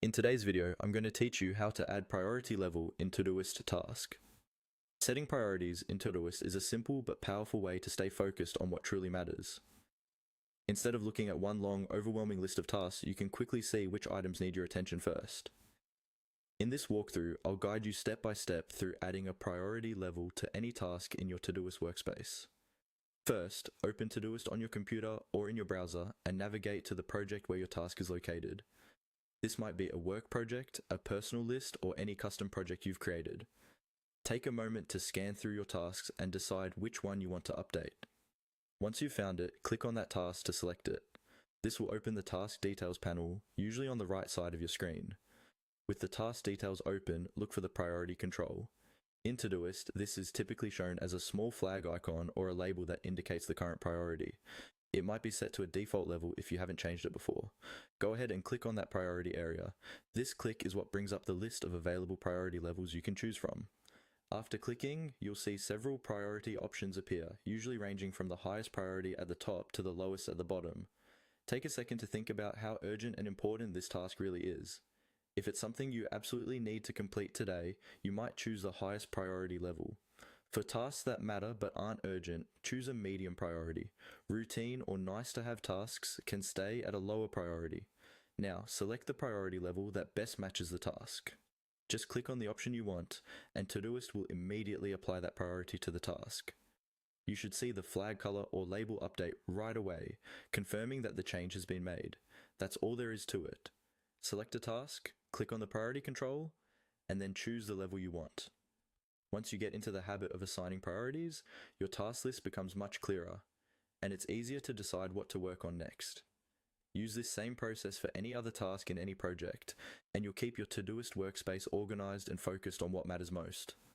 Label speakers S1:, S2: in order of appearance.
S1: In today's video, I'm going to teach you how to add priority level in Todoist task. Setting priorities in Todoist is a simple but powerful way to stay focused on what truly matters. Instead of looking at one long, overwhelming list of tasks, you can quickly see which items need your attention first. In this walkthrough, I'll guide you step by step through adding a priority level to any task in your Todoist workspace. First, open Todoist on your computer or in your browser and navigate to the project where your task is located. This might be a work project, a personal list, or any custom project you've created. Take a moment to scan through your tasks and decide which one you want to update. Once you've found it, click on that task to select it. This will open the task details panel, usually on the right side of your screen. With the task details open, look for the priority control. In Todoist, this is typically shown as a small flag icon or a label that indicates the current priority. It might be set to a default level if you haven't changed it before. Go ahead and click on that priority area. This click is what brings up the list of available priority levels you can choose from. After clicking, you'll see several priority options appear, usually ranging from the highest priority at the top to the lowest at the bottom. Take a second to think about how urgent and important this task really is. If it's something you absolutely need to complete today, you might choose the highest priority level. For tasks that matter but aren't urgent, choose a medium priority. Routine or nice-to-have tasks can stay at a lower priority. Now, select the priority level that best matches the task. Just click on the option you want, and Todoist will immediately apply that priority to the task. You should see the flag color or label update right away, confirming that the change has been made. That's all there is to it. Select a task, click on the priority control, and then choose the level you want. Once you get into the habit of assigning priorities, your task list becomes much clearer, and it's easier to decide what to work on next. Use this same process for any other task in any project, and you'll keep your Todoist workspace organized and focused on what matters most.